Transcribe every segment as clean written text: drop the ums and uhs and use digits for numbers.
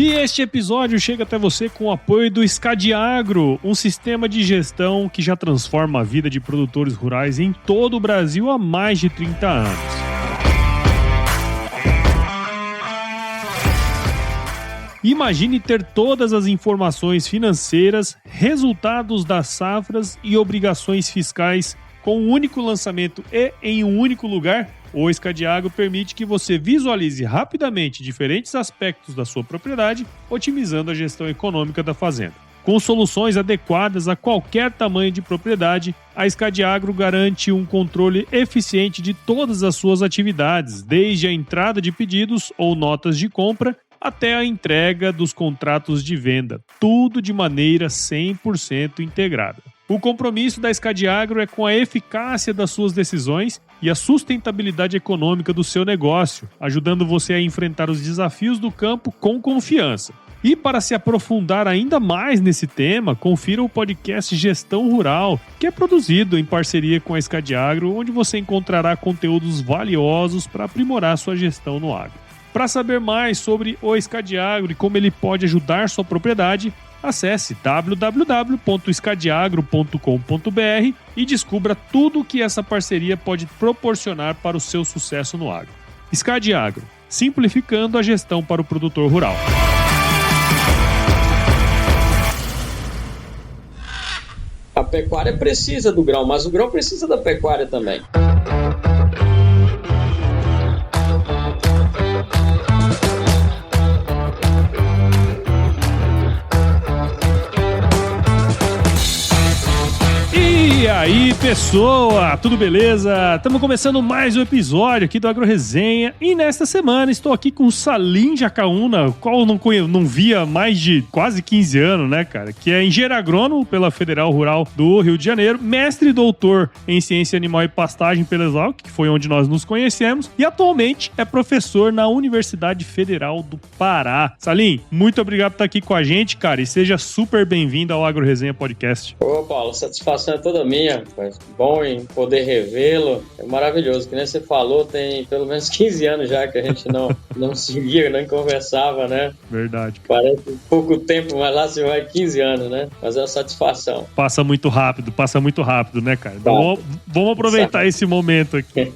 E este episódio chega até você com o apoio do Scadiagro, um sistema de gestão que já transforma a vida de produtores rurais em todo o Brasil há mais de 30 anos. Imagine ter todas as informações financeiras, resultados das safras e obrigações fiscais com um único lançamento e em um único lugar. O Scadiagro permite que você visualize rapidamente diferentes aspectos da sua propriedade, otimizando a gestão econômica da fazenda. Com soluções adequadas a qualquer tamanho de propriedade, a Scadiagro garante um controle eficiente de todas as suas atividades, desde a entrada de pedidos ou notas de compra até a entrega dos contratos de venda, tudo de maneira 100% integrada. O compromisso da Scadiagro é com a eficácia das suas decisões e a sustentabilidade econômica do seu negócio, ajudando você a enfrentar os desafios do campo com confiança. E para se aprofundar ainda mais nesse tema, confira o podcast Gestão Rural, que é produzido em parceria com a Scadiagro, onde você encontrará conteúdos valiosos para aprimorar sua gestão no agro. Para saber mais sobre o Scadiagro e como ele pode ajudar sua propriedade, acesse www.scadiagro.com.br e descubra tudo o que essa parceria pode proporcionar para o seu sucesso no agro. Scadiagro, simplificando a gestão para o produtor rural. A pecuária precisa do grão, mas o grão precisa da pecuária também. E aí, pessoa, tudo beleza? Estamos começando mais um episódio aqui do Agro Resenha e nesta semana estou aqui com o Salim Jacaúna, qual eu não via há mais de quase 15 anos, né, cara? Que é engenheiro agrônomo pela Federal Rural do Rio de Janeiro, mestre e doutor em Ciência Animal e Pastagem pela Exalc, que foi onde nós nos conhecemos, e atualmente é professor na Universidade Federal do Pará. Salim, muito obrigado por estar aqui com a gente, cara, e seja super bem-vindo ao Agro Resenha Podcast. Ô, Paulo, satisfação é toda minha, mas bom em poder revê-lo, é maravilhoso, que nem você falou, tem pelo menos 15 anos já que a gente não se via, não conversava, né? Verdade. Parece pouco tempo, mas lá se vai 15 anos, né? Mas é uma satisfação. Passa muito rápido, né, cara? Então, vamos aproveitar esse momento aqui.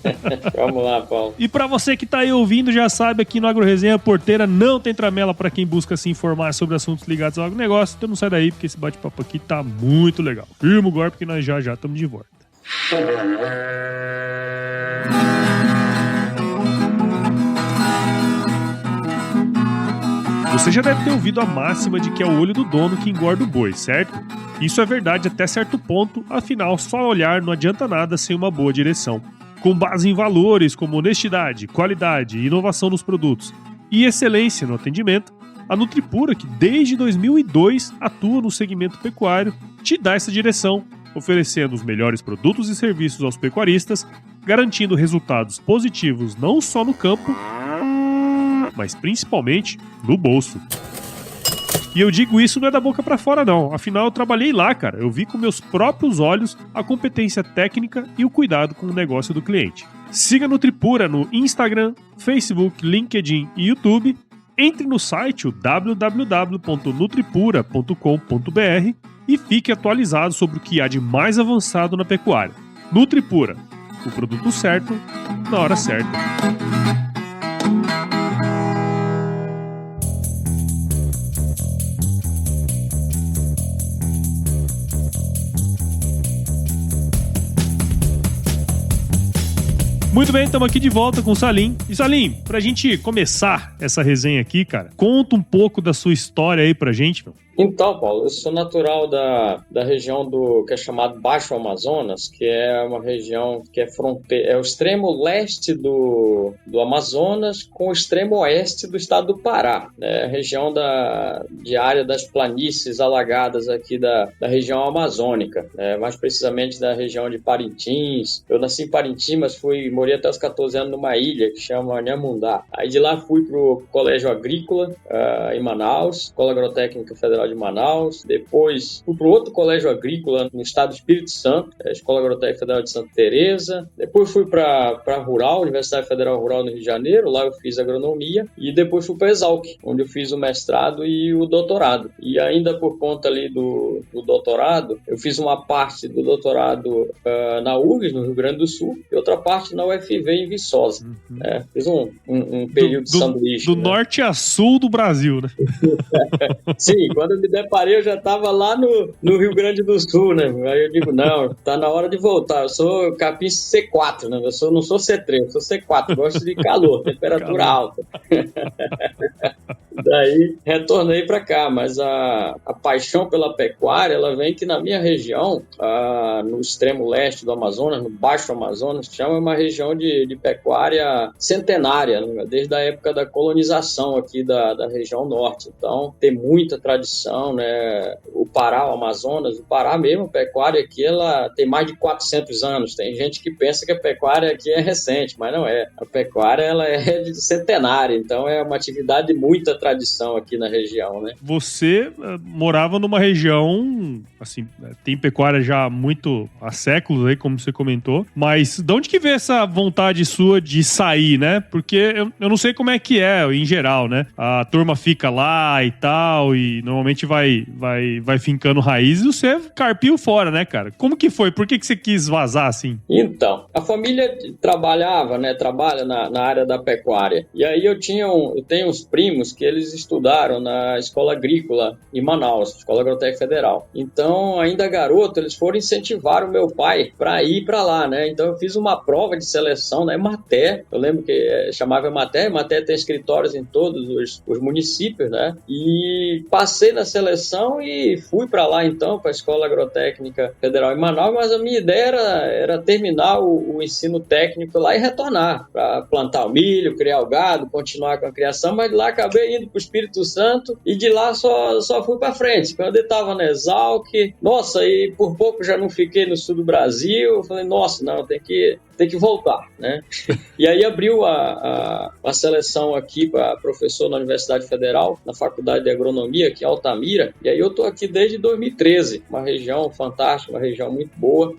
Vamos lá, Paulo. E pra você que tá aí ouvindo, já sabe, aqui no Agro Resenha Porteira não tem tramela pra quem busca se informar sobre assuntos ligados ao agronegócio, então não sai daí, porque esse bate-papo aqui tá muito legal. Firma o golpe que nós já estamos de volta. Você já deve ter ouvido a máxima de que é o olho do dono que engorda o boi, certo? Isso é verdade até certo ponto, afinal, só olhar não adianta nada sem uma boa direção. Com base em valores como honestidade, qualidade, inovação nos produtos e excelência no atendimento, a Nutripura, que desde 2002 atua no segmento pecuário, te dá essa direção, oferecendo os melhores produtos e serviços aos pecuaristas, garantindo resultados positivos não só no campo, mas principalmente no bolso. E eu digo isso não é da boca pra fora não, afinal eu trabalhei lá, cara. Eu vi com meus próprios olhos a competência técnica e o cuidado com o negócio do cliente. Siga a Nutripura no Instagram, Facebook, LinkedIn e YouTube. Entre no site www.nutripura.com.br e fique atualizado sobre o que há de mais avançado na pecuária. Nutripura, o produto certo, na hora certa. Muito bem, estamos aqui de volta com o Salim. E Salim, pra gente começar essa resenha aqui, cara, conta um pouco da sua história aí pra gente, meu. Então, Paulo, eu sou natural da região que é chamado Baixo Amazonas, que é uma região que é fronteira, é o extremo leste do Amazonas com o extremo oeste do estado do Pará, né? A região de área das planícies alagadas aqui da região amazônica, né? Mais precisamente da região de Parintins. Eu nasci em Parintins, mas morei até os 14 anos numa ilha que chama Nhamundá. Aí de lá fui pro Colégio Agrícola, em Manaus, Escola Agrotécnica Federal Federal de Manaus, depois fui para outro colégio agrícola no estado do Espírito Santo, a Escola Agrotécnica Federal de Santa Teresa, depois fui para Rural, Universidade Federal Rural no Rio de Janeiro, lá eu fiz agronomia, e depois fui para Exalc, onde eu fiz o mestrado e o doutorado. E ainda por conta ali do doutorado, eu fiz uma parte do doutorado na URGS, no Rio Grande do Sul, e outra parte na UFV em Viçosa. Fiz um período de sanduíche. Do norte a sul do Brasil, né? Sim, quando eu me deparei, eu já estava lá no Rio Grande do Sul, né? Aí eu digo, não, tá na hora de voltar. Eu sou capim C4, né? Eu não sou C3, eu sou C4, gosto de calor, temperatura alta. Daí retornei para cá, mas a paixão pela pecuária, ela vem que na minha região, no extremo leste do Amazonas, no Baixo Amazonas, chama uma região de pecuária centenária, né? Desde a época da colonização aqui da região norte. Então, tem muita tradição, né? O Pará, o Amazonas, o Pará mesmo, a pecuária aqui, ela tem mais de 400 anos. Tem gente que pensa que a pecuária aqui é recente, mas não é. A pecuária, ela é de centenária, então é uma atividade de muita tradição aqui na região, né? Você morava numa região, assim, tem pecuária já há séculos aí, como você comentou, mas de onde que veio essa vontade sua de sair, né? Porque eu não sei como é que é, em geral, né? A turma fica lá e tal, e normalmente vai fincando raízes, e você carpiu fora, né, cara? Como que foi? Por que você quis vazar, assim? Então, a família trabalha na área da pecuária, e aí eu tenho uns primos que eles estudaram na escola agrícola em Manaus, Escola Agrotécnica Federal. Então, ainda garoto, eles foram incentivar o meu pai para ir para lá, né? Então, eu fiz uma prova de seleção na Emater, eu lembro que chamava Emater tem escritórios em todos os municípios, né? E passei na seleção e fui para lá, então, para a Escola Agrotécnica Federal em Manaus, mas a minha ideia era terminar o ensino técnico lá e retornar para plantar o milho, criar o gado, continuar com a criação, mas de lá acabei indo para o Espírito Santo e de lá só fui para frente. Quando eu estava na Exalc, nossa, e por pouco já não fiquei no sul do Brasil, eu falei, nossa, não, tem que voltar, né? E aí abriu a seleção aqui para professor na Universidade Federal, na Faculdade de Agronomia, aqui em Altamira, e aí eu estou aqui desde 2013, uma região fantástica, uma região muito boa.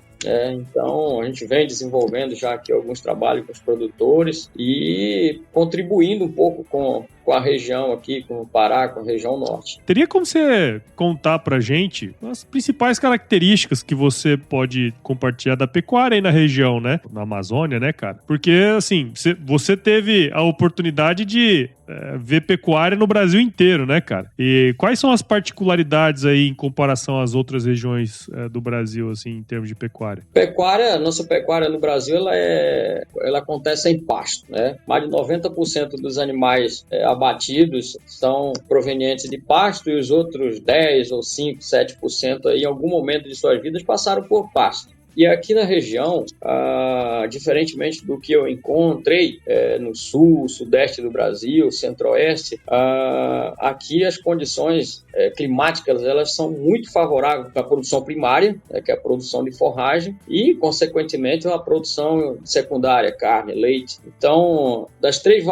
Então, a gente vem desenvolvendo já aqui alguns trabalhos com os produtores e contribuindo um pouco com a região aqui, com o Pará, com a região norte. Teria como você contar pra gente as principais características que você pode compartilhar da pecuária aí na região, né? Na Amazônia, né, cara? Porque, assim, você teve a oportunidade de ver pecuária no Brasil inteiro, né, cara? E quais são as particularidades aí em comparação às outras regiões do Brasil, assim, em termos de pecuária? Nossa pecuária no Brasil, ela acontece em pasto, né? Mais de 90% dos animais abatidos são provenientes de pasto e os outros 10 ou 5, 7% aí, em algum momento de suas vidas passaram por pasto. E aqui na região, diferentemente do que eu encontrei no sul, sudeste do Brasil, centro-oeste, aqui as condições climáticas elas são muito favoráveis para a produção primária, que é a produção de forragem, e, consequentemente, a produção secundária, carne, leite. Então, das três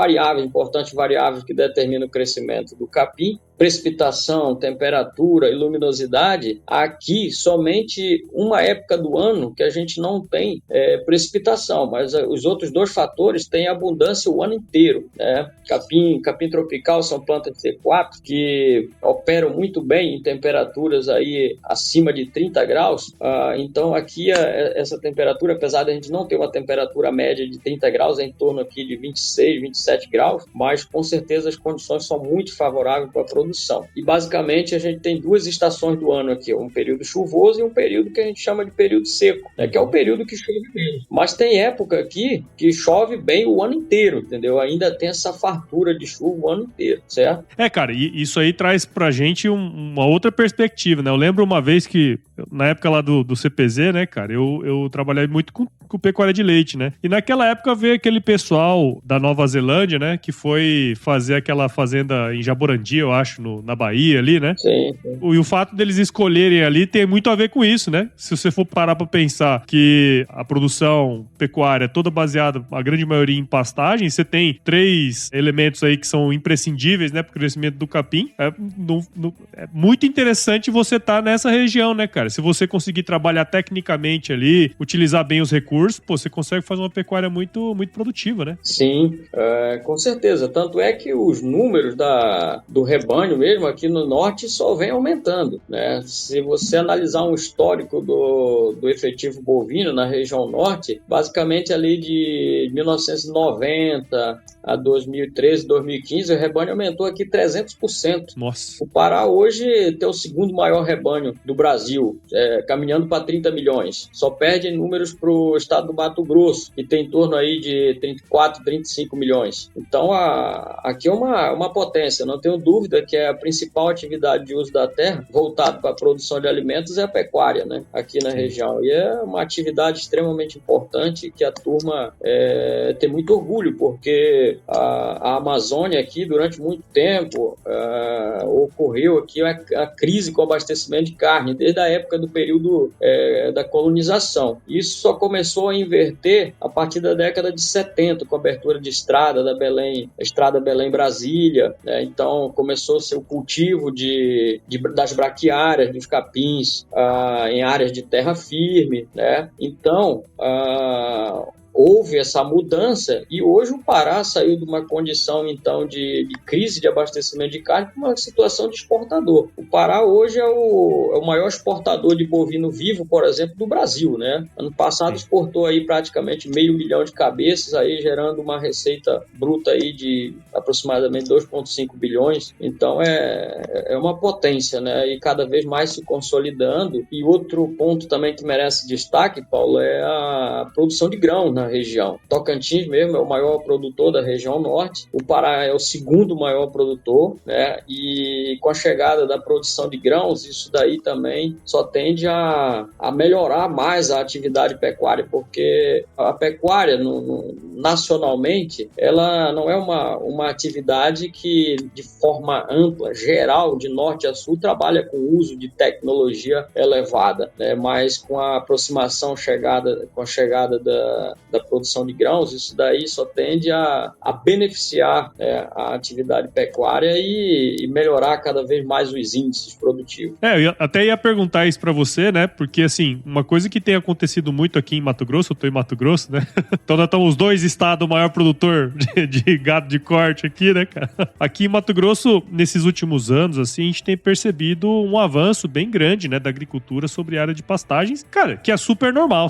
importantes variáveis que determinam o crescimento do capim, precipitação, temperatura e luminosidade, aqui somente uma época do ano que a gente não tem precipitação, mas os outros dois fatores têm abundância o ano inteiro, né? Capim tropical são plantas de C4 que operam muito bem em temperaturas aí acima de 30 graus, então aqui essa temperatura, apesar de a gente não ter uma temperatura média de 30 graus, é em torno aqui de 26, 27 graus, mas com certeza as condições são muito favoráveis para a produção. E basicamente a gente tem duas estações do ano aqui, um período chuvoso e um período que a gente chama de período seco, né, que é o período que chove menos. Mas tem época aqui que chove bem o ano inteiro, entendeu? Ainda tem essa fartura de chuva o ano inteiro, certo? Cara, e isso aí traz pra gente uma outra perspectiva, né? Eu lembro uma vez que, na época lá do CPZ, né, cara, eu trabalhei muito com pecuária de leite, né? E naquela época veio aquele pessoal da Nova Zelândia, né, que foi fazer aquela fazenda em Jaborandi, eu acho, acho, na Bahia ali, né? Sim. E o fato deles escolherem ali tem muito a ver com isso, né? Se você for parar pra pensar que a produção pecuária é toda baseada, a grande maioria, em pastagem, você tem 3 elementos aí que são imprescindíveis, né, pro crescimento do capim. É muito interessante você estar nessa região, né, cara? Se você conseguir trabalhar tecnicamente ali, utilizar bem os recursos, pô, você consegue fazer uma pecuária muito, muito produtiva, né? Sim, com certeza. Tanto é que os números do rebanho mesmo aqui no norte só vem aumentando, né? Se você analisar um histórico do efetivo bovino na região norte, basicamente ali de 1990 a 2013, 2015, o rebanho aumentou aqui 300%. Nossa. O Pará hoje tem o segundo maior rebanho do Brasil, caminhando para 30 milhões. Só perde em números para o estado do Mato Grosso, que tem em torno aí de 34, 35 milhões. Então, aqui é uma potência. Não tenho dúvida que a principal atividade de uso da terra, voltado para a produção de alimentos, é a pecuária, né? Aqui na região. E é uma atividade extremamente importante que a turma tem muito orgulho, porque a Amazônia aqui, durante muito tempo, ocorreu aqui a crise com o abastecimento de carne, desde a época do período da colonização. Isso só começou a inverter a partir da década de 70, com a abertura de estrada da estrada Belém-Brasília, né? Então começou-se o cultivo das braquiárias, dos capins, em áreas de terra firme, né? Então, houve essa mudança e hoje o Pará saiu de uma condição, então, de crise de abastecimento de carne para uma situação de exportador. O Pará hoje é o maior exportador de bovino vivo, por exemplo, do Brasil, né? Ano passado exportou aí praticamente 500 mil de cabeças, aí gerando uma receita bruta aí de aproximadamente 2,5 bilhões. Então é uma potência, né? E cada vez mais se consolidando. E outro ponto também que merece destaque, Paulo, é a produção de grão na região. Tocantins mesmo é o maior produtor da região norte, o Pará é o segundo maior produtor, né? E com a chegada da produção de grãos, isso daí também só tende a melhorar mais a atividade pecuária, porque a pecuária nacionalmente, ela não é uma atividade que de forma ampla, geral, de norte a sul, trabalha com o uso de tecnologia elevada, né? Mas com a aproximação com a chegada da produção de grãos, isso daí só tende a beneficiar a atividade pecuária e melhorar cada vez mais os índices produtivos. Eu até ia perguntar isso pra você, né? Porque, assim, uma coisa que tem acontecido muito aqui em Mato Grosso, eu tô em Mato Grosso, né? Então nós estamos os dois estados, o maior produtor de gado de corte aqui, né, cara? Aqui em Mato Grosso, nesses últimos anos, assim, a gente tem percebido um avanço bem grande, né, da agricultura sobre a área de pastagens, cara, que é super normal.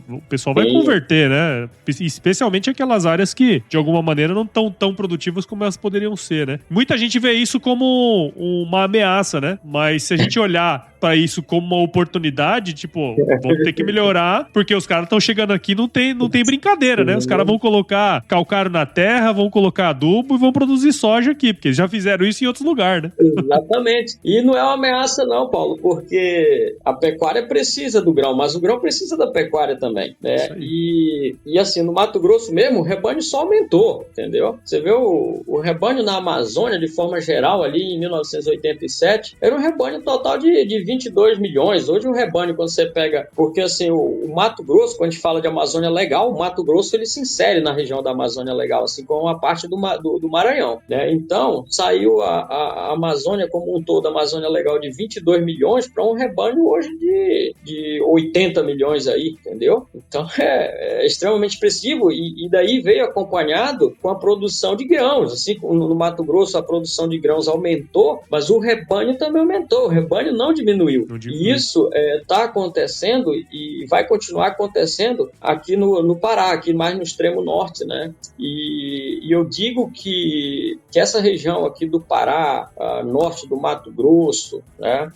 O pessoal vai converter, né? Especialmente aquelas áreas que, de alguma maneira, não estão tão produtivas como elas poderiam ser, né? Muita gente vê isso como uma ameaça, né? Mas se a gente olhar pra isso como uma oportunidade, tipo, vamos ter que melhorar, porque os caras estão chegando aqui, não tem brincadeira, né? Os caras vão colocar calcário na terra, vão colocar adubo e vão produzir soja aqui, porque eles já fizeram isso em outros lugares, né? Exatamente. E não é uma ameaça não, Paulo, porque a pecuária precisa do grão, mas o grão precisa da pecuária também, né? E assim, no Mato Grosso mesmo, o rebanho só aumentou, entendeu? Você vê o rebanho na Amazônia, de forma geral, ali em 1987, era um rebanho total de 22 milhões. Hoje o rebanho, quando você pega... Porque assim, o Mato Grosso, quando a gente fala de Amazônia Legal, o Mato Grosso ele se insere na região da Amazônia Legal, assim como uma parte do Maranhão, né? Então, saiu a Amazônia como um todo, a Amazônia Legal de 22 milhões para um rebanho hoje de 80 milhões aí, entendeu? Então, é extremamente expressivo e daí veio acompanhado com a produção de grãos. Assim, no Mato Grosso a produção de grãos aumentou, mas o rebanho também aumentou. O rebanho não diminuiu. E isso está acontecendo e vai continuar acontecendo aqui no Pará, aqui mais no extremo norte, né? E eu digo que essa região aqui do Pará, norte do Mato Grosso, né,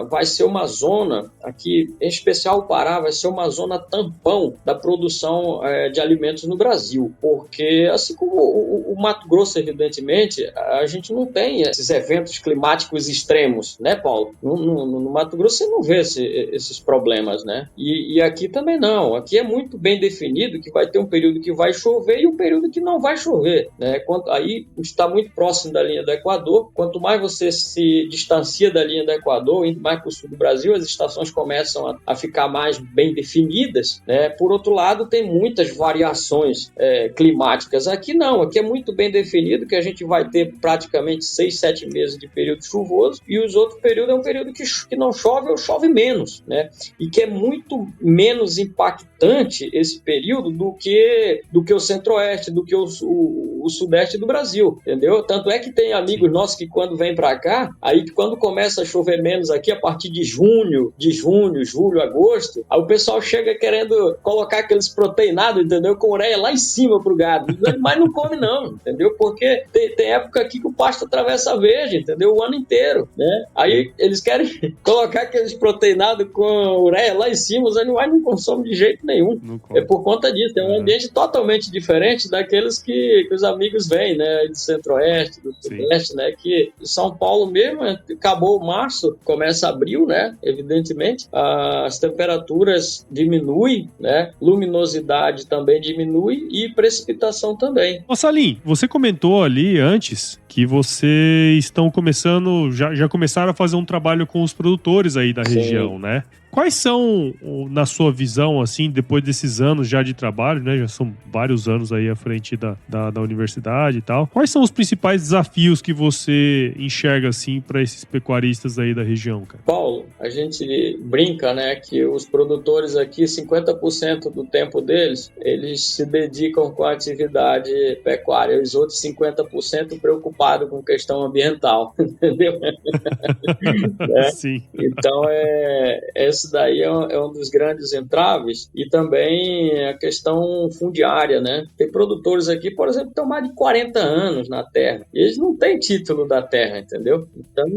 vai ser uma zona, aqui em especial o Pará, vai ser uma zona tampão da produção de alimentos no Brasil, porque assim como o Mato Grosso, evidentemente, a gente não tem esses eventos climáticos extremos, né, Paulo? No Mato Grosso você não vê esses problemas, né? E aqui também não. Aqui é muito bem definido que vai ter um período que vai chover e um período que não vai chover, né? Aí está muito próximo da linha do Equador. Quanto mais você se distancia da linha do Equador, indo mais para o sul do Brasil, as estações começam a ficar mais bem definidas, né? Por outro lado, tem muitas variações climáticas. Aqui não, aqui é muito bem definido que a gente vai ter praticamente 6, 7 meses de período chuvoso e os outros períodos é um período que não chove ou chove menos, né? E que é muito menos impactante esse período do que o centro-oeste, do que o sudeste do Brasil, entendeu? Tanto é que tem amigos nossos que quando vêm para cá, aí que quando começa a chover menos aqui, a partir de junho, julho, agosto, aí o pessoal chega querendo colocar aqueles proteinados, entendeu? Com ureia lá em cima pro gado. Mas não come não, entendeu? Porque tem época aqui que o pasto atravessa a verde, entendeu? O ano inteiro, né? Aí eles querem colocar aqueles proteinados com ureia lá em cima, os animais não consomem de jeito nenhum. É por conta disso, é um ambiente totalmente diferente daqueles que os amigos vêm, né? Do centro-oeste, do sudeste, né? Que São Paulo mesmo, acabou março, começa abril, né? Evidentemente, as temperaturas diminuem, né? Luminosidade também diminui e precipitação também. Ô Salim, você comentou ali antes que vocês estão começando, já começaram a fazer um trabalho com os produtores aí da região, né? Quais são, na sua visão, assim, depois desses anos já de trabalho, né? Já são vários anos aí à frente da universidade e tal. Quais são os principais desafios que você enxerga, assim, para esses pecuaristas aí da região, cara? Paulo, a gente brinca, né, que os produtores aqui, 50% do tempo deles, eles se dedicam com a atividade pecuária, e os outros 50% preocupados com questão ambiental, entendeu? Sim. Então, esse daí é um dos grandes entraves, e também a questão fundiária, né? Tem produtores aqui, por exemplo, que estão mais de 40 anos na terra, e eles não têm título da terra, entendeu? Então,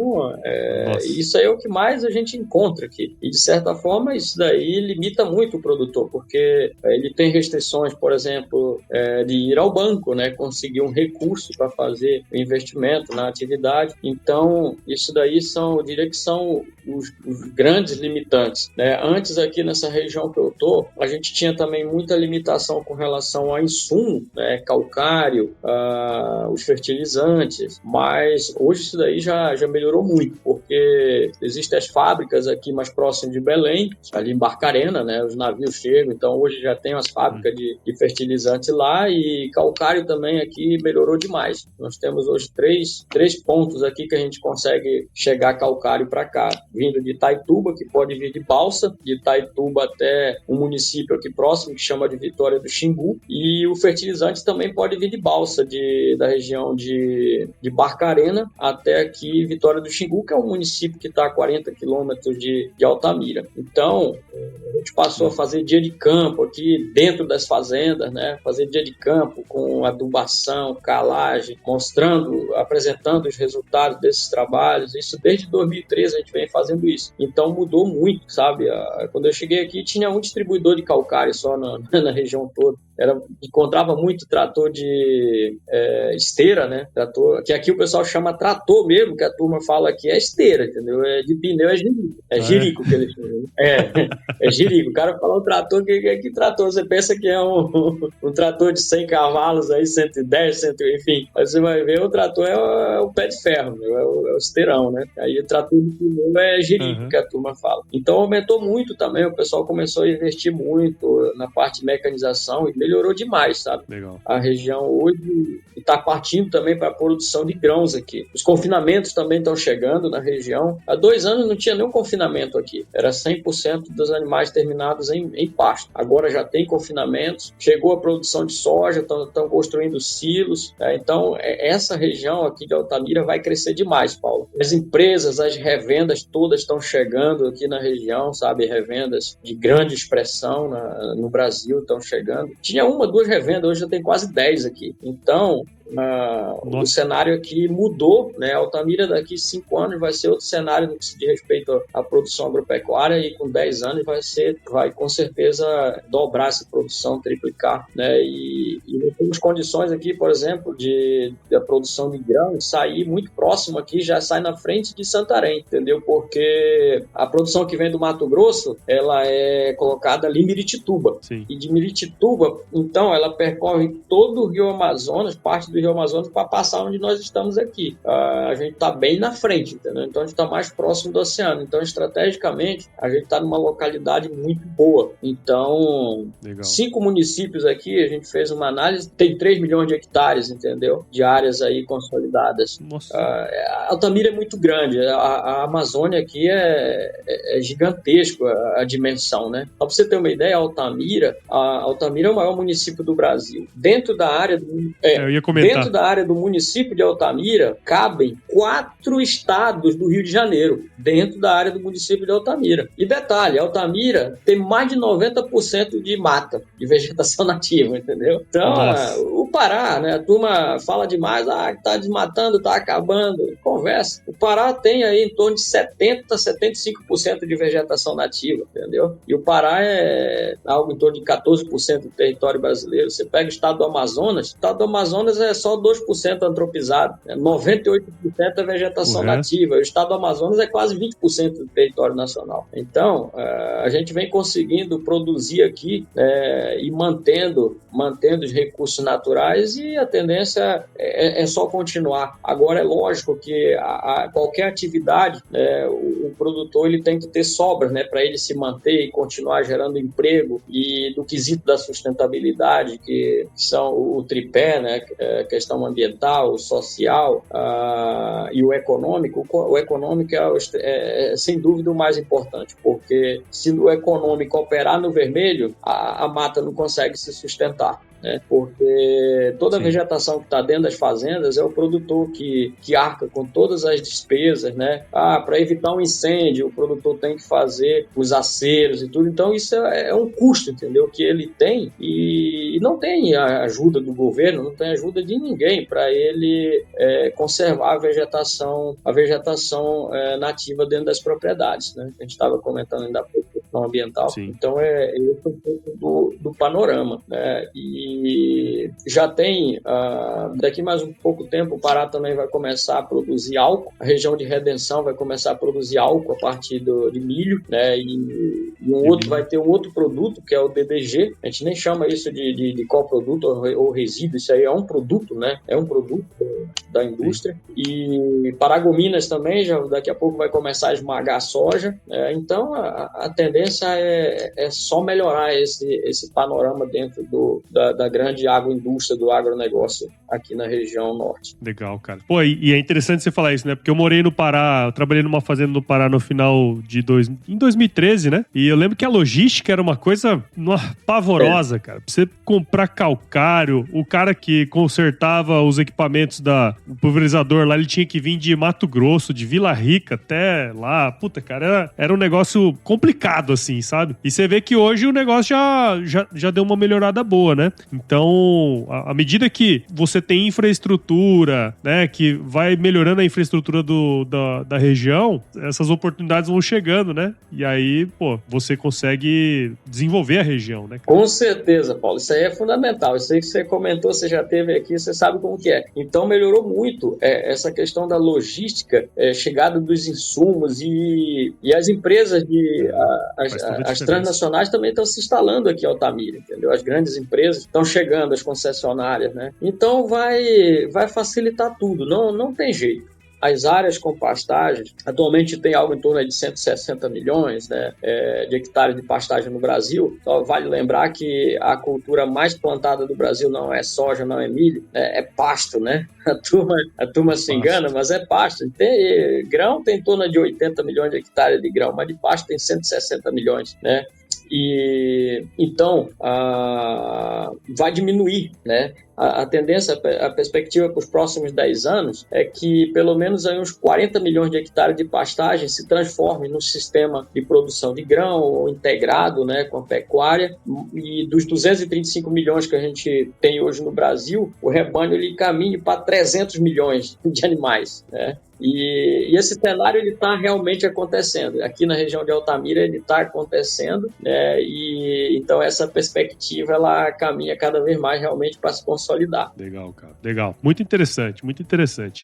isso aí é o que mais a gente encontra aqui. E, de certa forma, isso daí limita muito o produtor, porque ele tem restrições, por exemplo, de ir ao banco, né? Conseguir um recurso para fazer o investimento na atividade. Então, isso daí eu diria que são os grandes limitantes, né? Antes, aqui nessa região que eu estou, a gente tinha também muita limitação com relação a insumo, né? Calcário, os fertilizantes, mas hoje isso daí já melhorou muito, porque existem as fábricas aqui mais próximas de Belém, ali em Barcarena, né? Os navios chegam, então hoje já tem as fábricas de fertilizantes lá, e calcário também aqui melhorou demais. Nós temos hoje três pontos aqui que a gente consegue chegar calcário para cá, vindo de Itaituba, que pode vir de balsa, de Itaituba até um município aqui próximo, que chama de Vitória do Xingu, e o fertilizante também pode vir de balsa, da região de Barcarena até aqui Vitória do Xingu, que é um município que está a 40 quilômetros de Altamira. Então, a gente passou a fazer dia de campo aqui dentro das fazendas, né? Fazer dia de campo com adubação, calagem, apresentando os resultados desses trabalhos. Isso desde 2013 a gente vem fazendo isso. Então mudou muito, sabe? Quando eu cheguei aqui tinha um distribuidor de calcário só na região toda. Encontrava muito trator de esteira, né? Trator, que aqui o pessoal chama trator mesmo, que a turma fala que é esteira, entendeu? De pneu é jirico. É jirico que eles chamam. É jirico. O cara fala um trator, que trator? Você pensa que é um trator de 100 cavalos, aí 110, 100, enfim. Mas você vai ver, o trator é o pé de ferro, é o esteirão, né? Aí o trator de pneu é jirico, que a turma fala. Então aumentou muito também, o pessoal começou a investir muito na parte de mecanização e melhorou demais, sabe? Legal. A região hoje está partindo também para a produção de grãos aqui. Os confinamentos também estão chegando na região. Há 2 anos não tinha nenhum confinamento aqui. Era 100% dos animais terminados em pasto. Agora já tem confinamentos. Chegou a produção de soja, estão construindo silos. Tá? Então, essa região aqui de Altamira vai crescer demais, Paulo. As empresas, as revendas todas estão chegando aqui na região, sabe? Revendas de grande expressão no Brasil estão chegando. Tinha 1, 2 revendas, hoje já tem quase 10 aqui. Então, o cenário aqui mudou, né? Altamira daqui 5 anos vai ser outro cenário no que se diz respeito à produção agropecuária, e com 10 anos vai com certeza dobrar essa produção, triplicar, né? E nós temos condições aqui, por exemplo, da produção de grãos sair muito próximo aqui, já sai na frente de Santarém, entendeu? Porque a produção que vem do Mato Grosso, ela é colocada ali em Miritituba. Sim. E de Miritituba, então, ela percorre todo o Rio Amazonas, parte do Rio Amazonas, para passar onde nós estamos aqui. A gente está bem na frente, entendeu? Então, a gente está mais próximo do oceano. Então, estrategicamente, a gente está numa localidade muito boa. Então, legal. 5 municípios aqui, a gente fez uma análise, tem 3 milhões de hectares, entendeu? De áreas aí consolidadas. Nossa. A Altamira é muito grande. A Amazônia aqui é gigantesco, a dimensão, né? Só para você ter uma ideia, a Altamira é o maior município do Brasil. Dentro da área eu ia comentar. Dentro da área do município de Altamira, cabem 4 estados do Rio de Janeiro, dentro da área do município de Altamira. E detalhe, Altamira tem mais de 90% de mata, de vegetação nativa, entendeu? Então, o Pará, né? A turma fala demais, tá desmatando, tá acabando. Conversa. O Pará tem aí em torno de 70% a 75% de vegetação nativa, entendeu? E o Pará é algo em torno de 14% do território brasileiro. Você pega o estado do Amazonas é só 2% antropizado, né? 98% é vegetação nativa. O estado do Amazonas é quase 20% do território nacional. Então, a gente vem conseguindo produzir aqui e mantendo os recursos naturais, e a tendência é só continuar. Agora, é lógico que qualquer atividade, o produtor ele tem que ter sobras, né, para ele se manter e continuar gerando emprego, e do quesito da sustentabilidade, que são o tripé, né, questão ambiental, social e o econômico. O econômico é sem dúvida o mais importante, porque se o econômico operar no vermelho, a mata não consegue se sustentar, né? Porque toda a vegetação que está dentro das fazendas é o produtor que arca com todas as despesas, né? Para evitar um incêndio, o produtor tem que fazer os aceros e tudo. Então, isso é um custo, entendeu? Que ele tem, e não tem a ajuda do governo, não tem ajuda de ninguém para ele conservar a vegetação nativa dentro das propriedades, né? A gente estava comentando ainda há pouco, questão ambiental. Sim. Então, esse é um pouco do panorama, né? E já tem, daqui mais um pouco tempo, o Pará também vai começar a produzir álcool. A região de Redenção vai começar a produzir álcool a partir de milho, né? E vai ter um outro produto, que é o DDG. A gente nem chama isso de coproduto ou resíduo, isso aí é um produto, né? É um produto da indústria. E Paragominas também, já daqui a pouco vai começar a esmagar a soja. Então, a tendência é só melhorar esse panorama dentro da grande agroindústria, do agronegócio aqui na região norte. Legal, cara. Pô, e é interessante você falar isso, né? Porque eu morei no Pará, eu trabalhei numa fazenda no Pará no final em 2013, né? E eu lembro que a logística era uma coisa pavorosa, cara. Pra você comprar calcário, o cara que consertava os equipamentos o pulverizador lá, ele tinha que vir de Mato Grosso, de Vila Rica até lá. Puta, cara, era um negócio complicado, assim, sabe? E você vê que hoje o negócio já deu uma melhorada boa, né? Então, à medida que você tem infraestrutura, né, que vai melhorando a infraestrutura da região, essas oportunidades vão chegando, né? E aí, pô, você consegue desenvolver a região, né? Com certeza, Paulo. Isso aí é fundamental. Isso aí que você comentou, você já teve aqui, você sabe como que é. Então, melhorou muito essa questão da logística, chegada dos insumos, e as empresas, as transnacionais também estão se instalando aqui em Altamira, entendeu? As grandes empresas estão chegando, as concessionárias, né? Então, vai facilitar tudo, não tem jeito. As áreas com pastagens, atualmente tem algo em torno de 160 milhões, né, de hectares de pastagem no Brasil. Só vale lembrar que a cultura mais plantada do Brasil não é soja, não é milho, é pasto, né? A turma se engana, mas é pasto. Grão tem em torno de 80 milhões de hectares de grão, mas de pasto tem 160 milhões, né? E então vai diminuir, né, a tendência, a perspectiva para os próximos 10 anos é que pelo menos aí uns 40 milhões de hectares de pastagem se transformem num sistema de produção de grão integrado, né, com a pecuária, e dos 235 milhões que a gente tem hoje no Brasil, o rebanho ele caminha para 300 milhões de animais, né? E esse cenário ele está realmente acontecendo. Aqui na região de Altamira ele está acontecendo, né? E então essa perspectiva ela caminha cada vez mais realmente para se consolidar. Legal, cara. Legal. Muito interessante, muito interessante.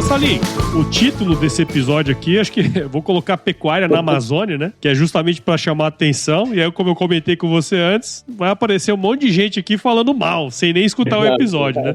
Salim, o título desse episódio aqui, acho que vou colocar pecuária na Amazônia, né? Que é justamente para chamar a atenção. E aí, como eu comentei com você antes, vai aparecer um monte de gente aqui falando mal, sem nem escutar o episódio, né?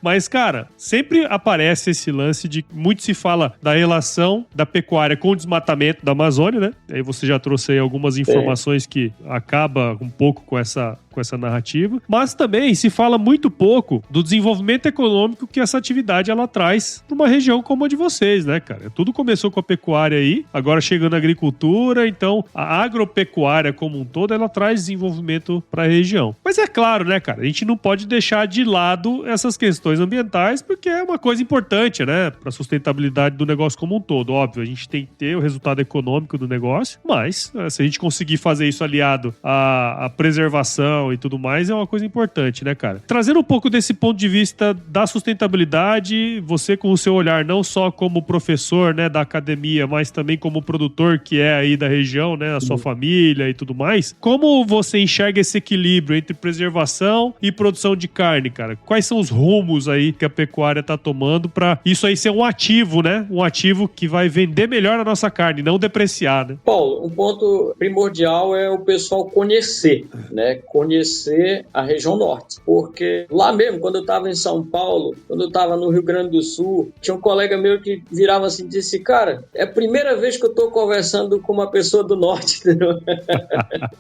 Mas, cara, sempre aparece esse lance de... Muito se fala da relação da pecuária com o desmatamento da Amazônia, né? Aí você já trouxe aí algumas informações que acaba um pouco com essa narrativa, mas também se fala muito pouco do desenvolvimento econômico que essa atividade ela traz para uma região como a de vocês, né, cara? Tudo começou com a pecuária aí, agora chegando a agricultura, então a agropecuária como um todo, ela traz desenvolvimento para a região. Mas é claro, né, cara, a gente não pode deixar de lado essas questões ambientais, porque é uma coisa importante, né, para a sustentabilidade do negócio como um todo. Óbvio, a gente tem que ter o resultado econômico do negócio, mas se a gente conseguir fazer isso aliado à preservação e tudo mais, é uma coisa importante, né, cara? Trazendo um pouco desse ponto de vista da sustentabilidade, você com o seu olhar, não só como professor, né, da academia, mas também como produtor que é aí da região, né, a sua família e tudo mais, como você enxerga esse equilíbrio entre preservação e produção de carne, cara? Quais são os rumos aí que a pecuária tá tomando para isso aí ser um ativo, né? Um ativo que vai vender melhor a nossa carne, não depreciar, né? Paulo, um ponto primordial é o pessoal conhecer, né? Conhecer a região norte, porque lá mesmo, quando eu estava em São Paulo, quando eu estava no Rio Grande do Sul, tinha um colega meu que virava assim e disse, cara, é a primeira vez que eu estou conversando com uma pessoa do norte, entendeu?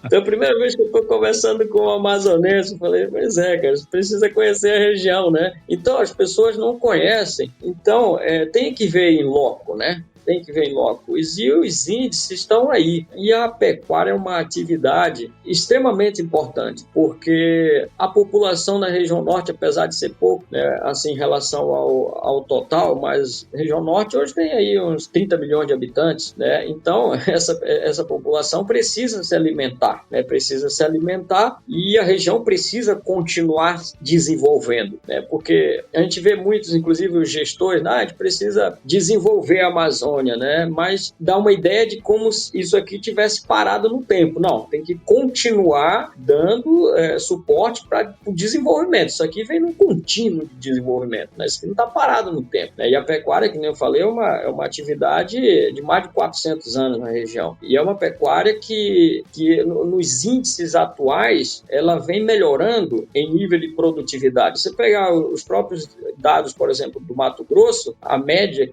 Então, é a primeira vez que eu estou conversando com um amazonense. Eu falei, pois é, cara, você precisa conhecer a região, né? Então, as pessoas não conhecem, então, tem que ver em loco, né? Tem que ver em loco. E os índices estão aí. E a pecuária é uma atividade extremamente importante, porque a população na região norte, apesar de ser pouco, né, assim, em relação ao total, mas a região norte hoje tem aí uns 30 milhões de habitantes, né? Então, essa população precisa se alimentar, né? Precisa se alimentar e a região precisa continuar desenvolvendo, né? Porque a gente vê muitos, inclusive os gestores, a gente precisa desenvolver a Amazônia, né? Mas dá uma ideia de como isso aqui tivesse parado no tempo. Não, tem que continuar dando suporte para o desenvolvimento. Isso aqui vem num contínuo de desenvolvimento, né? Isso aqui não está parado no tempo, né? E a pecuária, que nem eu falei, é uma atividade de mais de 400 anos na região. E é uma pecuária que nos índices atuais, ela vem melhorando em nível de produtividade. Você pegar os próprios dados, por exemplo, do Mato Grosso, a média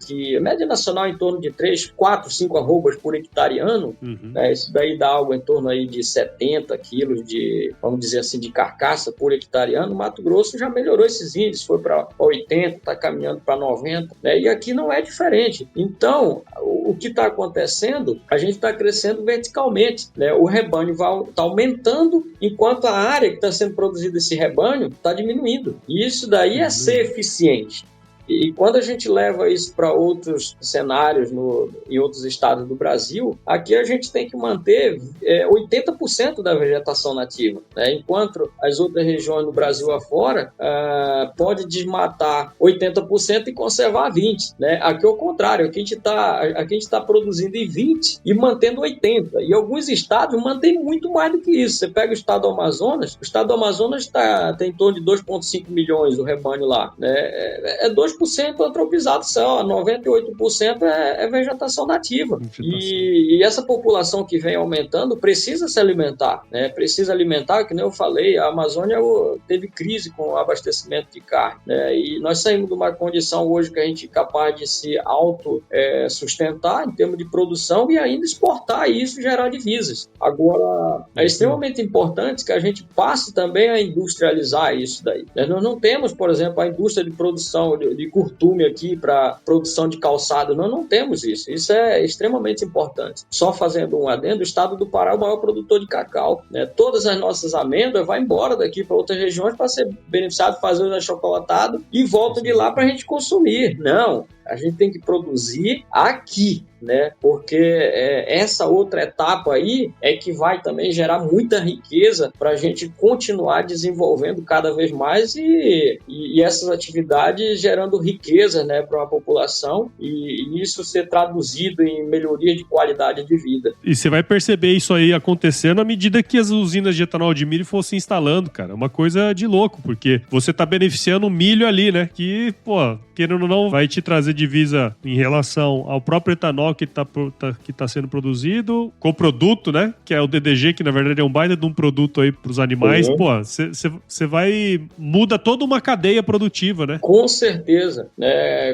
nacional em torno de 3, 4, 5 arrobas por hectare ano, né? Isso daí dá algo em torno aí de 70 quilos de, vamos dizer assim, de carcaça por hectare ano. O Mato Grosso já melhorou esses índices, foi para 80, está caminhando para 90, né? E aqui não é diferente. Então, o que está acontecendo, a gente está crescendo verticalmente, né? O rebanho está aumentando, enquanto a área que está sendo produzida esse rebanho está diminuindo. E isso daí é ser eficiente. E quando a gente leva isso para outros cenários em outros estados do Brasil, aqui a gente tem que manter 80% da vegetação nativa, né? Enquanto as outras regiões do Brasil afora pode desmatar 80% e conservar 20%, né? Aqui é o contrário, aqui a gente está produzindo em 20% e mantendo 80%. E alguns estados mantêm muito mais do que isso. Você pega o estado do Amazonas tem em torno de 2,5 milhões o rebanho lá, né? É 2% antropizado só, 98% é vegetação nativa. E essa população que vem aumentando precisa se alimentar, né? Precisa alimentar, que nem eu falei, a Amazônia teve crise com o abastecimento de carne, né? E nós saímos de uma condição hoje que a gente é capaz de se sustentar em termos de produção e ainda exportar isso e gerar divisas. Agora, é extremamente importante que a gente passe também a industrializar isso daí. Nós não temos, por exemplo, a indústria de produção de de curtume aqui para produção de calçado. Não temos isso. Isso é extremamente importante. Só fazendo um adendo, o estado do Pará é o maior produtor de cacau, né? Todas as nossas amêndoas vão embora daqui para outras regiões para ser beneficiado, fazer o achocolatado e voltam de lá para a gente consumir. Não, a gente tem que produzir aqui, né? Porque essa outra etapa aí é que vai também gerar muita riqueza para a gente continuar desenvolvendo cada vez mais e essas atividades gerando riqueza, né, para a população e isso ser traduzido em melhoria de qualidade de vida. E você vai perceber isso aí acontecendo à medida que as usinas de etanol de milho fossem instalando, cara. É uma coisa de louco, porque você tá beneficiando o milho ali, né? Que, pô, querendo ou não, vai te trazer divisa em relação ao próprio etanol que tá sendo produzido, com o produto, né? Que é o DDG, que na verdade é um baita de um produto aí pros animais. Pô, você vai... muda toda uma cadeia produtiva, né? Com certeza.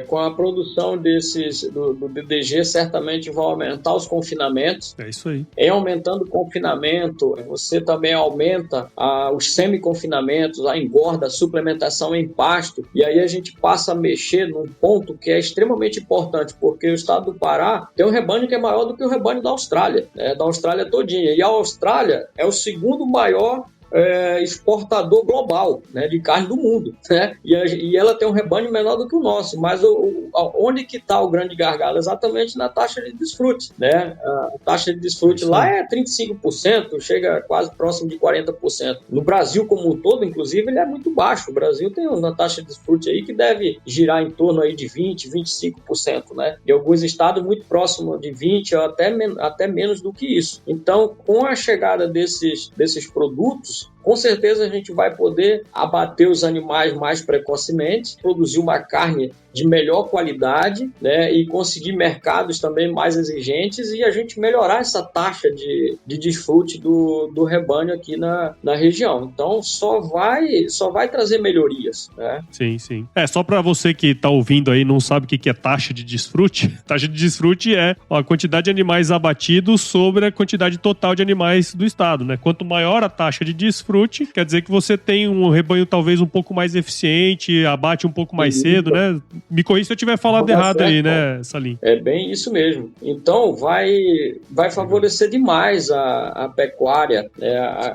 Com a produção do DDG, certamente vão aumentar os confinamentos. É isso aí. Em aumentando o confinamento, você também aumenta os semi-confinamentos, a engorda, a suplementação em pasto, e aí a gente passa a mexer num ponto que é extremamente importante, porque o estado do Pará tem um rebanho que é maior do que o rebanho da Austrália, né? Da Austrália todinha. E a Austrália é o segundo maior exportador global, né, de carne do mundo, né? E ela tem um rebanho menor do que o nosso, mas onde que está o grande gargalo? Exatamente na taxa de desfrute, né? A taxa de desfrute lá é 35%, chega quase próximo de 40%. No Brasil como um todo, inclusive, ele é muito baixo. O Brasil tem uma taxa de desfrute aí que deve girar em torno aí de 20%, 25%, né? E alguns estados muito próximo de 20% ou até menos do que isso. Então, com a chegada desses produtos, com certeza a gente vai poder abater os animais mais precocemente, produzir uma carne de melhor qualidade, né, e conseguir mercados também mais exigentes e a gente melhorar essa taxa de desfrute do rebanho aqui na região. Então, só vai trazer melhorias, né? Sim, sim. Só para você que está ouvindo aí e não sabe o que é taxa de desfrute, taxa de desfrute é a quantidade de animais abatidos sobre a quantidade total de animais do estado, né? Quanto maior a taxa de desfrute, quer dizer que você tem um rebanho talvez um pouco mais eficiente, abate um pouco mais cedo, né? Me corrija se eu tiver falado errado aí, né, Salim? É bem isso mesmo. Então, vai favorecer demais a pecuária,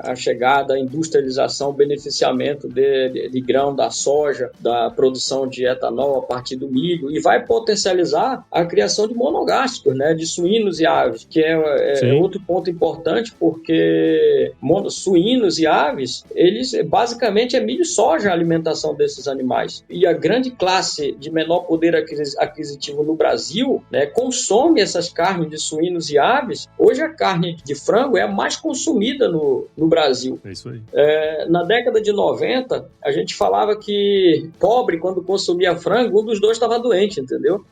a chegada, a industrialização, o beneficiamento de grão, da soja, da produção de etanol a partir do milho, e vai potencializar a criação de monogástricos, né, de suínos e aves, que é outro ponto importante, porque suínos e aves, eles basicamente é milho e soja a alimentação desses animais. E a grande classe de menor poder aquisitivo no Brasil, né, consome essas carnes de suínos e aves. Hoje a carne de frango é a mais consumida no Brasil. É isso aí. Na década de 90, a gente falava que pobre, quando consumia frango, um dos dois estava doente, entendeu?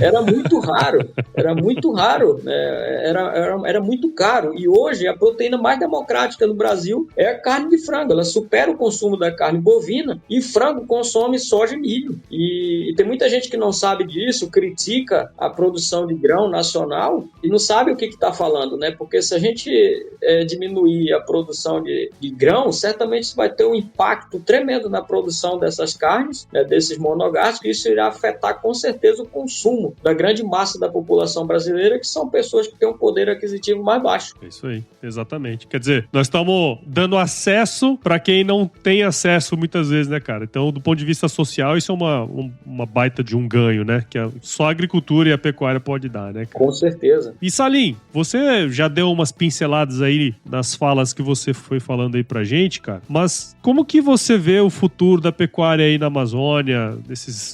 Era muito raro. Era muito raro. Era muito caro. E hoje a proteína mais democrática no Brasil é a carne de frango. Ela supera o consumo da carne bovina e frango consome soja e milho. E tem muita gente que não sabe disso, critica a produção de grão nacional e não sabe o que está falando, né? Porque se a gente diminuir a produção de grão, certamente isso vai ter um impacto tremendo na produção dessas carnes, né, desses monogástricos, e isso irá afetar com certeza o consumo da grande massa da população brasileira, que são pessoas que têm um poder aquisitivo mais baixo. É isso aí, exatamente. Quer dizer, nós estamos dando acesso para quem não tem acesso muitas vezes, né, cara? Então, do ponto de vista social, isso é uma baita de um ganho, né? Que só a agricultura e a pecuária pode dar, né, cara? Com certeza. E Salim, você já deu umas pinceladas aí nas falas que você foi falando aí pra gente, cara, mas como que você vê o futuro da pecuária aí na Amazônia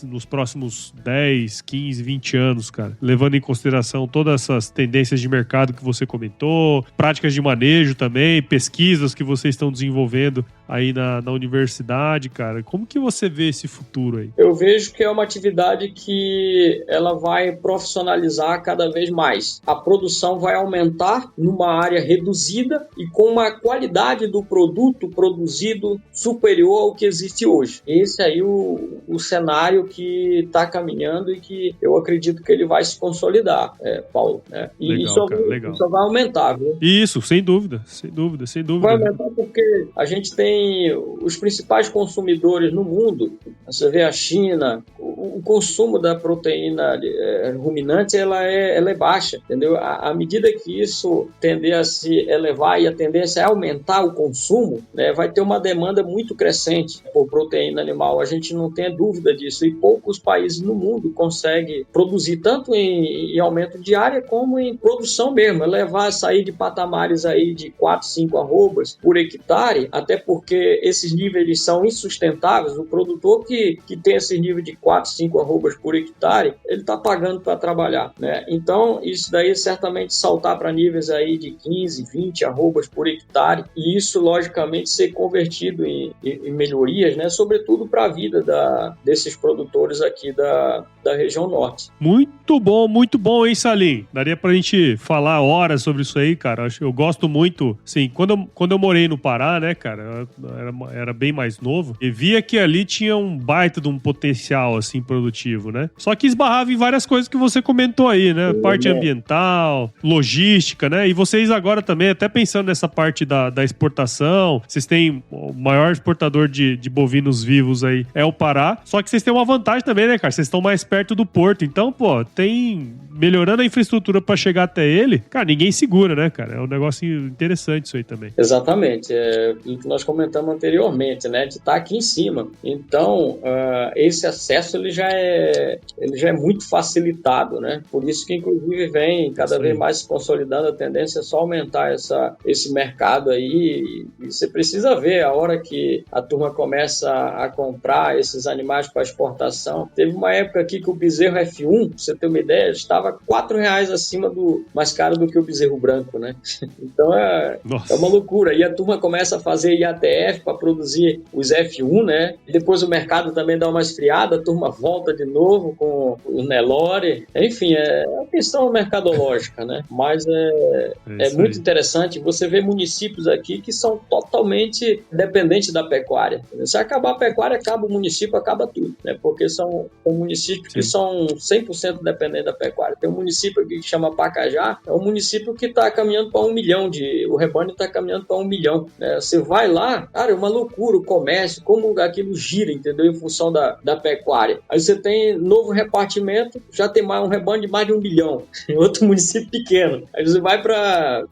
nos próximos 10, 15, 20 anos, cara? Levando em consideração todas essas tendências de mercado que você comentou, práticas de manejo também, pesquisas que vocês estão desenvolvendo aí na universidade, cara. Como que você vê esse futuro aí? Eu vejo que é uma atividade que ela vai profissionalizar cada vez mais. A produção vai aumentar numa área reduzida e com uma qualidade do produto produzido superior ao que existe hoje. Esse aí é o cenário que está caminhando e que eu acredito que ele vai se consolidar, Paulo. Né? E legal, cara, legal. Só vai aumentar, viu? Isso, sem dúvida, sem dúvida, sem dúvida. Vai comentar porque a gente tem os principais consumidores no mundo. Você vê a China, o consumo da proteína ruminante ela é baixa, entendeu? À medida que isso tender a se elevar e a tendência é aumentar o consumo, né, vai ter uma demanda muito crescente por proteína animal. A gente não tem dúvida disso. E poucos países no mundo conseguem produzir tanto em aumento de área como em produção mesmo. Sair de patamares aí de 4, 5 arrobas por hectare, até porque esses níveis são insustentáveis. O produtor que tem esse nível de 4, 5 arrobas por hectare, ele está pagando para trabalhar, né? Então, isso daí certamente saltar para níveis aí de 15, 20 arrobas por hectare, e isso, logicamente, ser convertido em melhorias, né? Sobretudo para a vida desses produtores aqui da região norte. Muito bom, hein, Salim? Daria pra gente falar horas sobre isso aí, cara. Eu gosto muito, assim, quando eu morei no Pará, né, cara, eu era bem mais novo, e via que ali tinha um baita de um potencial, assim, produtivo, né? Só que esbarrava em várias coisas que você comentou aí, né? Parte ambiental, logística, né? E vocês agora também, até pensando nessa parte da exportação, vocês têm o maior exportador de bovinos vivos aí, é o Pará, só que vocês têm uma vantagem também, né, cara? Vocês estão mais perto do porto, então, pô, melhorando a infraestrutura para chegar até ele, cara, ninguém segura, né, cara? É um negócio interessante isso aí também. Exatamente. O que nós comentamos anteriormente, né, de estar aqui em cima. Então, esse acesso ele já é muito facilitado, né? Por isso que, inclusive, vem cada vez mais se consolidando. A tendência é só aumentar esse mercado aí. E você precisa ver a hora que a turma começa a comprar esses animais para exportação. Teve uma época aqui que o bezerro F1, pra você ter uma ideia, estava R$4 mais caro do que o bezerro branco, né? Então é uma loucura. E a turma começa a fazer IATF para produzir os F1, né? E depois o mercado também dá uma esfriada, a turma volta de novo com o Nelore. Enfim, é uma questão mercadológica, né? Mas é muito interessante. Você vê municípios aqui que são totalmente dependentes da pecuária. Se acabar a pecuária, acaba o município, acaba tudo, né? Porque são municípios que são 100% dependentes da pecuária. Tem um município aqui que chama Pacajá, é um município que está caminhando para 1 milhão, o rebanho está caminhando para 1 milhão. Né? Você vai lá, cara, é uma loucura o comércio, como aquilo gira, entendeu? Em função da pecuária. Aí você tem novo repartimento, já tem um rebanho de mais de 1 milhão, em outro município pequeno. Aí você vai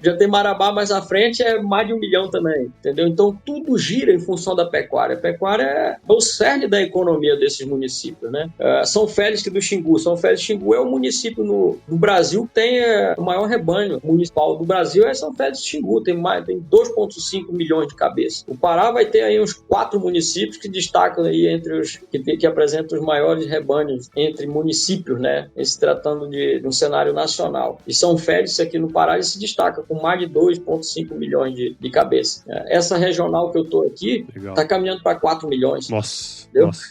já tem Marabá mais à frente, é mais de 1 milhão também, entendeu? Então tudo gira em função da pecuária. A pecuária é o cerne da economia desses municípios, né? São Félix do Xingu. São Félix do Xingu é o município no Brasil que tem o maior rebanho municipal do Brasil, é São Félix do Xingu, tem 2,5 milhões de cabeças. O Pará vai ter aí uns 4 municípios que destacam aí entre os que apresentam os maiores rebanhos entre municípios, né? Se tratando de um cenário nacional. E São Félix aqui no Pará ele se destaca com mais de 2,5 milhões de cabeças. Essa regional que eu tô aqui está caminhando para 4 milhões. Nossa.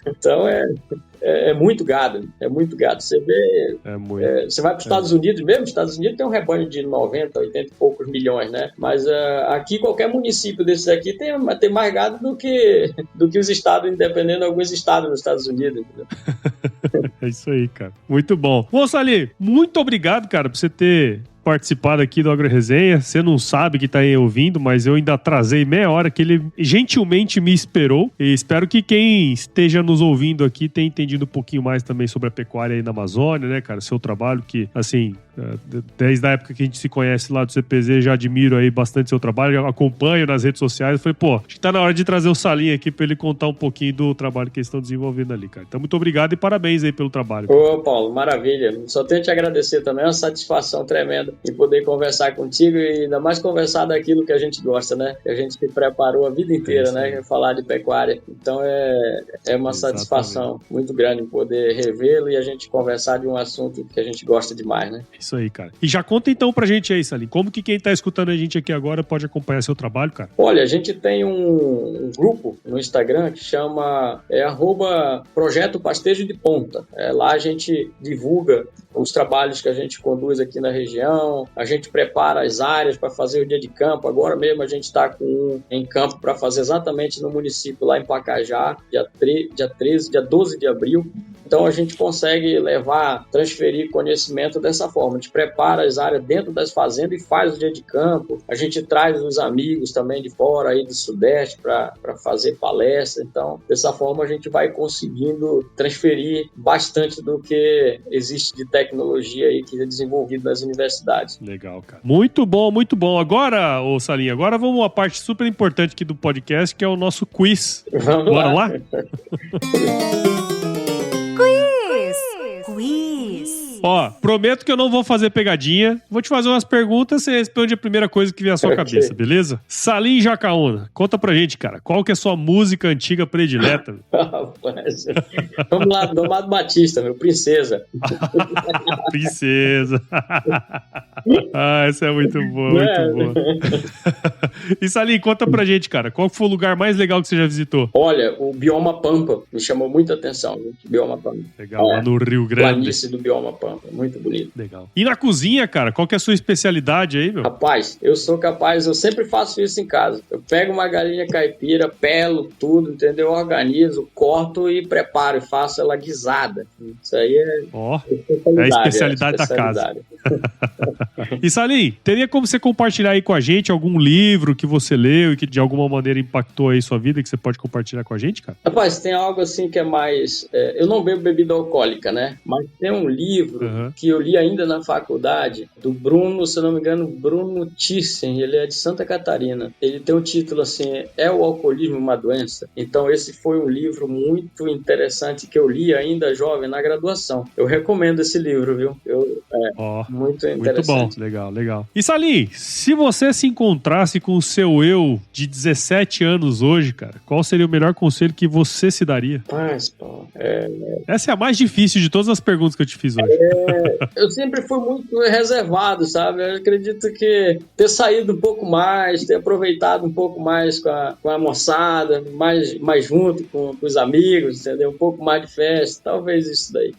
Então é muito gado, Você vê, você vai para os Estados Unidos mesmo, os Estados Unidos tem um rebanho de 90, 80 e poucos milhões, né? Mas aqui, qualquer município desses aqui tem mais gado do que os estados, independendo de alguns estados nos Estados Unidos. É isso aí, cara. Muito bom. Bom, Salim, muito obrigado, cara, por você ter participado aqui do AgroResenha. Você não sabe que tá aí ouvindo, mas eu ainda atrasei meia hora que ele gentilmente me esperou. E espero que quem esteja nos ouvindo aqui tenha entendido um pouquinho mais também sobre a pecuária aí na Amazônia, né, cara? Seu trabalho que, assim, desde a época que a gente se conhece lá do CPZ, já admiro aí bastante seu trabalho, acompanho nas redes sociais. Falei, pô, acho que tá na hora de trazer o Salim aqui pra ele contar um pouquinho do trabalho que eles estão desenvolvendo ali, cara. Então, muito obrigado e parabéns aí pelo trabalho. Ô, Paulo, maravilha. Só tenho que te agradecer também, é uma satisfação tremenda e poder conversar contigo e ainda mais conversar daquilo que a gente gosta, né? Que a gente se preparou a vida inteira, né? Falar de pecuária. Então é uma satisfação muito grande poder revê-lo e a gente conversar de um assunto que a gente gosta demais, né? Isso aí, cara. E já conta então pra gente aí, Salim, como que quem tá escutando a gente aqui agora pode acompanhar seu trabalho, cara? Olha, a gente tem um grupo no Instagram que chama Projeto Pastejo de Ponta. Lá a gente divulga os trabalhos que a gente conduz aqui na região, a gente prepara as áreas para fazer o dia de campo. Agora mesmo a gente está com um em campo para fazer exatamente no município lá em Pacajá, dia 12 de abril. Então a gente consegue transferir conhecimento dessa forma. A gente prepara as áreas dentro das fazendas e faz o dia de campo. A gente traz os amigos também de fora, aí do Sudeste, para fazer palestra. Então, dessa forma a gente vai conseguindo transferir bastante do que existe de tecnologia aí que é desenvolvido nas universidades. Legal, cara. Muito bom, muito bom. Agora, ô Salinho, agora vamos a parte super importante aqui do podcast, que é o nosso quiz. Bora lá? Quiz! Ó, prometo que eu não vou fazer pegadinha. Vou te fazer umas perguntas, você responde a primeira coisa que vier à sua cabeça, beleza? Salim Jacaúna, conta pra gente, cara, qual que é a sua música antiga predileta? Vamos lá, do Amado Batista, meu, Princesa. Princesa. Essa é muito boa, muito boa. E Salim, conta pra gente, cara, qual foi o lugar mais legal que você já visitou? Olha, o Bioma Pampa me chamou muita atenção, o Bioma Pampa. Legal, lá no Rio Grande. Planície do Bioma Pampa. Muito bonito. Legal. E na cozinha, cara, qual que é a sua especialidade aí, meu? Rapaz, eu sempre faço isso em casa. Eu pego uma galinha caipira, pelo tudo, entendeu? Organizo, corto e preparo e faço ela guisada. Isso aí é a especialidade da casa. E Salim, teria como você compartilhar aí com a gente algum livro que você leu e que de alguma maneira impactou aí sua vida que você pode compartilhar com a gente, cara? Rapaz, tem algo assim que é mais... eu não bebo bebida alcoólica, né? Mas tem um livro que eu li ainda na faculdade, do Bruno, se eu não me engano, Bruno Thyssen, ele é de Santa Catarina. Ele tem um título assim, É o Alcoolismo uma Doença? Então esse foi um livro muito interessante que eu li ainda jovem, na graduação. Eu recomendo esse livro, viu? Muito interessante. Muito bom, legal, legal. E Salim, se você se encontrasse com o seu eu de 17 anos hoje, cara, qual seria o melhor conselho que você se daria? Essa é a mais difícil de todas as perguntas que eu te fiz hoje. Eu sempre fui muito reservado, sabe? Eu acredito que ter saído um pouco mais, ter aproveitado um pouco mais com a moçada, mais junto com os amigos, entendeu? Um pouco mais de festa, talvez isso daí.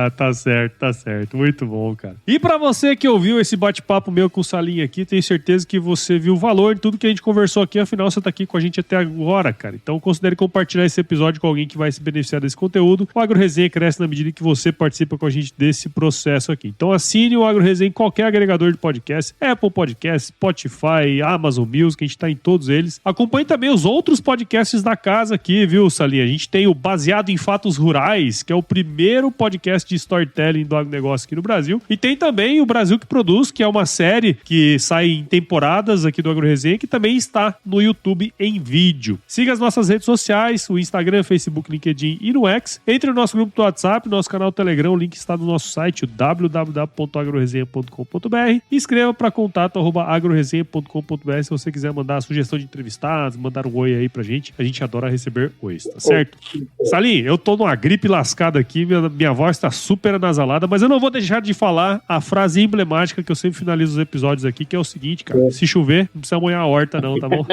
Tá certo. Muito bom, cara. E pra você que ouviu esse bate-papo meu com o Salim aqui, tenho certeza que você viu o valor de tudo que a gente conversou aqui, afinal você tá aqui com a gente até agora, cara. Então considere compartilhar esse episódio com alguém que vai se beneficiar desse conteúdo. O Agro Resenha cresce na medida que você participa com a gente desse processo aqui. Então assine o Agro Resenha em qualquer agregador de podcast, Apple Podcast, Spotify, Amazon Music, a gente tá em todos eles. Acompanhe também os outros podcasts da casa aqui, viu, Salim? A gente tem o Baseado em Fatos Rurais, que é o primeiro podcast de storytelling do agronegócio aqui no Brasil. E tem também o Brasil que Produz, que é uma série que sai em temporadas aqui do Agro Resenha, que também está no YouTube em vídeo. Siga as nossas redes sociais, o Instagram, Facebook, LinkedIn e no X. Entre no nosso grupo do WhatsApp, nosso canal Telegram, o link está no nosso site, www.agroresenha.com.br. E escreva para contato@agroresenha.com.br se você quiser mandar a sugestão de entrevistados, mandar um oi aí pra gente. A gente adora receber ois, tá certo? Salim, eu tô numa gripe lascada aqui, minha voz tá super anasalada, mas eu não vou deixar de falar a frase emblemática que eu sempre finalizo os episódios aqui, que é o seguinte, cara, se chover, não precisa molhar a horta não, tá bom?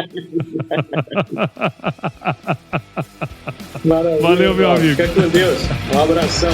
Maravilha, valeu, meu amigo. Fica com Deus. Um abração.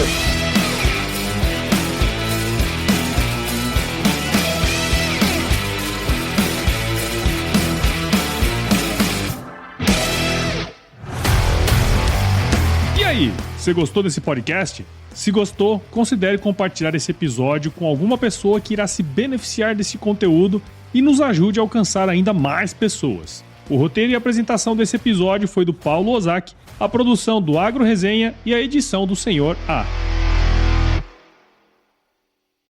E aí, você gostou desse podcast? Se gostou, considere compartilhar esse episódio com alguma pessoa que irá se beneficiar desse conteúdo e nos ajude a alcançar ainda mais pessoas. O roteiro e a apresentação desse episódio foi do Paulo Ozaki, a produção do Agro Resenha e a edição do Senhor A.